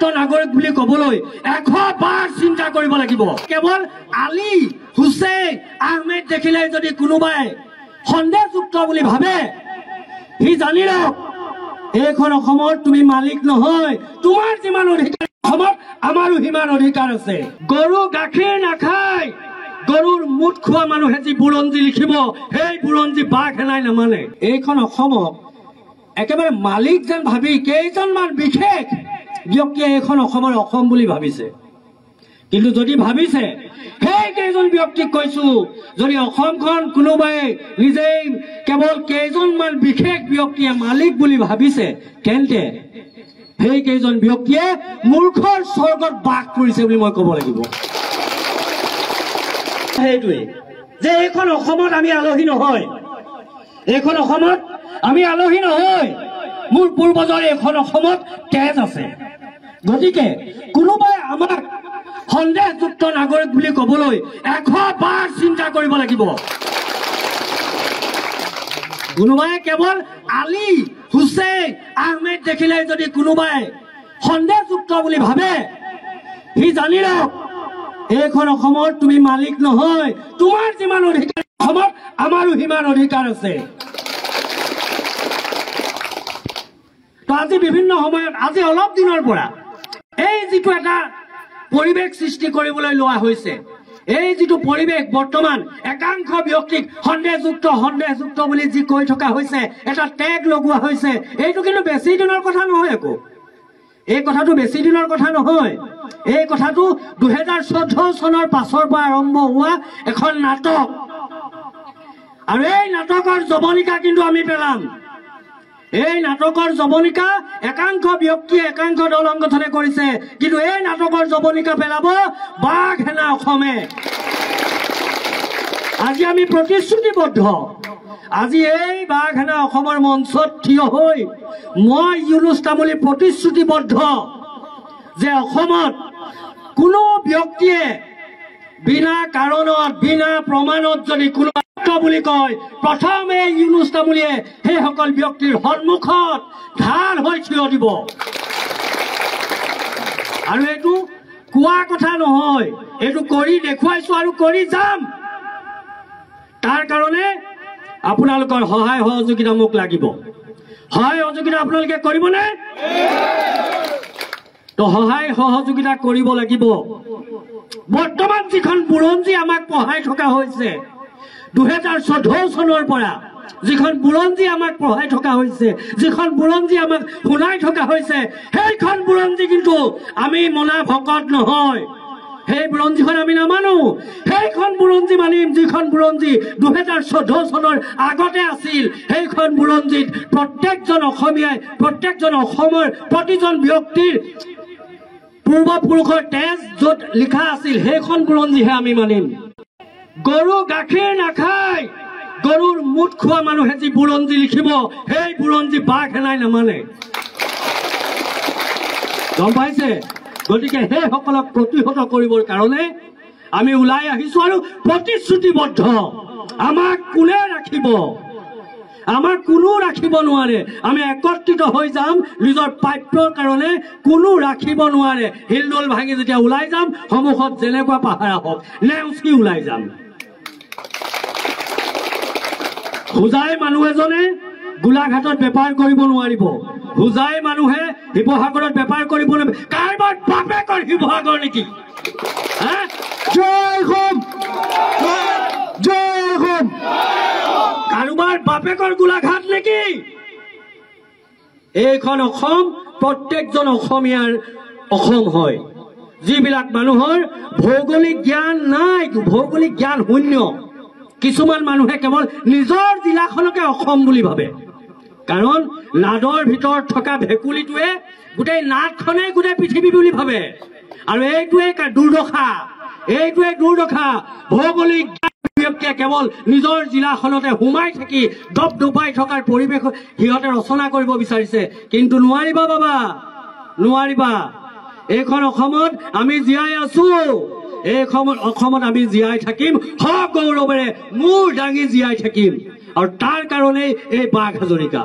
সন্দেহযুক্ত নাগৰিক বুলি ক'বলৈ 100 বাৰ চিন্তা কৰিব লাগিব। কেৱল আলী হুছেইন আহমেদ দেখিলে যদি কোনোবাই সন্দেহযুক্ত বুলি ভাবে, সি জানি লওক এইখন অসমত তুমি মালিক নহয়। তোমাৰ যিমান অধিকাৰ অসমত আমাৰো সিমান অধিকাৰ আছে। গৰু গাখীৰ নাখায়, গৰুৰ মুঠ খোৱা মানুহে যি বুৰঞ্জী লিখিব, সেই বুৰঞ্জী বাঘ হেনাই নামানে। এইখন অসমক একেবাৰে মালিক যেন ভাবি কেইজনমান বিশেষ ব্যক্তিয়ে এইখন অসমৰ অসম বুলি ভাবিছে। কিন্তু যদি ভাবিছে, সেই কেইজন ব্যক্তিক কৈছো, যদি অসমখন কোনোবাই নিজেই কেৱল কেইজনমান বিশেষ ব্যক্তিয়ে মালিক বুলি ভাবিছে, তেন্তে সেই কেইজন ব্যক্তিয়ে মূৰ্খৰ স্বৰ্গত বাস কৰিছে বুলি মই ক'ব লাগিব। সেইটোৱে যে এইখন অসমত আমি আলহী নহয়, এইখন অসমত আমি আলহী নহয়। মোৰ পূৰ্বজৰ এইখন অসমত তেজ আছে। গতিকে কোনোবাই আমাক সন্দেহযুক্ত নাগৰিক বুলি ক'বলৈ 100 বাৰ চিন্তা কৰিব লাগিব। কোনোবাই কেৱল আলী হুছেইন আহমেদ দেখিলে যদি কোনোবাই সন্দেহযুক্ত বুলি ভাবে, সি জানি লওক এইখন অসমত তুমি মালিক নহয়। তোমাৰ যিমান অধিকাৰ অসমত আমাৰো সিমান অধিকাৰ আছে। তো আজি বিভিন্ন সময়ত, আজি অলপ দিনৰ পৰা এই যিটো এটা পৰিৱেশ সৃষ্টি কৰিবলৈ লোৱা হৈছে, এই যিটো পৰিৱেশ বৰ্তমান একাংশ ব্যক্তিক সন্দেহযুক্ত বুলি যি কৈ থকা হৈছে, এটা টেগ লগোৱা হৈছে, এইটো কিন্তু বেছি দিনৰ কথা নহয়। একো এই কথাটো বেছি দিনৰ কথা নহয়। এই কথাটো 2014 চনৰ পাছৰ পৰা আৰম্ভ হোৱা এখন নাটক, আৰু এই নাটকৰ জবনিকা কিন্তু আমি পেলাম। এই নাটকৰ জবনিকা একাংশ ব্যক্তিয়ে একাংশ দল সংগঠনে কৰিছে, কিন্তু এই নাটকৰ জবনিকা পেলাব বাঘ সেনা অসমে। আজি আমি প্ৰতিশ্ৰুতিবদ্ধ। আজি এই বাঘ সেনা অসমৰ মঞ্চত থিয় হৈ মই ইউনুছ তামুলী প্ৰতিশ্ৰুতিবদ্ধ যে অসমত কোনো ব্যক্তিয়ে বিনা কাৰণত, বিনা প্ৰমাণত যদি কোনো বুলি কয়, প্ৰথমে ইউনুছ তামুলীয়ে সেইসকল ব্যক্তিৰ সন্মুখত ঢাল হৈ থিয় দিব। আৰু এইটো কোৱা কথা নহয়, এইটো কৰি দেখুৱাইছো আৰু কৰি যাম। তাৰ কাৰণে আপোনালোকৰ সহায় সহযোগিতা মোক লাগিব। সহায় সহযোগিতা আপোনালোকে কৰিবনে? তো সহায় সহযোগিতা কৰিব লাগিব। বৰ্তমান যিখন বুৰঞ্জী আমাক পঢ়াই থকা হৈছে, 2014 চনৰ পৰা যিখন বুৰঞ্জী আমাক পঢ়াই থকা হৈছে, যিখন বুৰঞ্জী আমাক শুনাই থকা হৈছে, সেইখন বুৰঞ্জী কিন্তু আমি মনা ভকত নহয়। সেই বুৰঞ্জীখন আমি নামানো। সেইখন বুৰঞ্জী মানিম যিখন বুৰঞ্জী 2014 চনৰ আগতে আছিল। সেইখন বুৰঞ্জীত প্ৰত্যেকজন অসমীয়াই, প্ৰত্যেকজন অসমৰ প্ৰতিজন ব্যক্তিৰ পূৰ্বপুৰুষৰ তেজ য'ত লিখা আছিল, সেইখন বুৰঞ্জীহে আমি মানিম। গৰু গাখীৰ নাখায়, গৰুৰ মুঠ খোৱা মানুহে যি বুৰঞ্জী লিখিব, সেই বুৰঞ্জী বাঘ হেনাই নামানে। গম পাইছে? গতিকে সেইসকলক প্ৰতিহত কৰিবৰ কাৰণে আমি ওলাই আহিছো আৰু প্ৰতিশ্ৰুতিবদ্ধ। আমাক কোনে ৰাখিব? আমাক কোনো ৰাখিব নোৱাৰে। আমি একত্ৰিত হৈ যাম নিজৰ প্ৰাপ্যৰ কাৰণে, কোনো ৰাখিব নোৱাৰে। হিলদোল ভাঙি যেতিয়া ওলাই যাম, সন্মুখত যেনেকুৱা পাহাৰ হওক নেওচি ওলাই যাম। হোজাই মানুহ এজনে গোলাঘাটত বেপাৰ কৰিব নোৱাৰিব, হোজাই মানুহে শিৱসাগৰত বেপাৰ কৰিব নোৱাৰিব। কাৰোবাৰ বাপেকৰ শিৱসাগৰ নেকি? জয় অসম, জয় অসম। কাৰোবাৰ বাপেকৰ গোলাঘাট নেকি? এইখন অসম প্ৰত্যেকজন অসমীয়াৰ অসম হয়। যিবিলাক মানুহৰ ভৌগোলিক জ্ঞান নাই, ভৌগোলিক জ্ঞান শূন্য। কিছুমান মানুহে কেৱল নিজৰ জিলাখনকে অসম বুলি ভাবে, কাৰণ নাদৰ ভিতৰত থকা ভেকুলীটোৱে গোটেই নাদখনেই গোটেই পৃথিৱী বুলি ভাবে। আৰু এইটোৱে দুৰ্দশা, এইটোৱে দুৰ্দশা। ভৌগোলিক ব্যক্তিয়ে কেৱল নিজৰ জিলাখনতে সোমাই থাকি দপদপাই থকাৰ পৰিৱেশ সিহঁতে ৰচনা কৰিব বিচাৰিছে, কিন্তু নোৱাৰিবা বাবা, নোৱাৰিবা। এইখন অসমত আমি জীয়াই আছো, এই অসমত আমি জীয়াই থাকিম, সগৌৰৱেৰে মূৰ দাঙি জীয়াই থাকিম। আৰু তাৰ কাৰণেই এই বাঘ হাজৰিকা।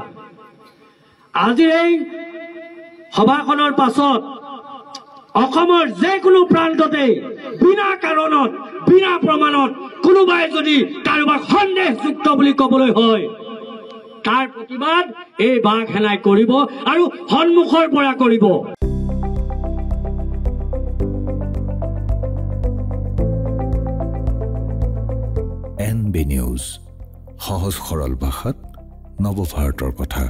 আজিৰ এই সভাখনৰ পাছত অসমৰ যিকোনো প্ৰান্ততে বিনা কাৰণত বিনা প্ৰমাণত কোনোবাই যদি কাৰোবাক সন্দেহযুক্ত বুলি ক'বলৈ হয় তাৰ প্ৰতিবাদ এই বাঘ সেনাই কৰিব আৰু সন্মুখৰ পৰা কৰিব। NB নিউজ, সহজ সৰল ভাষাত নৱভাৰতৰ কথা।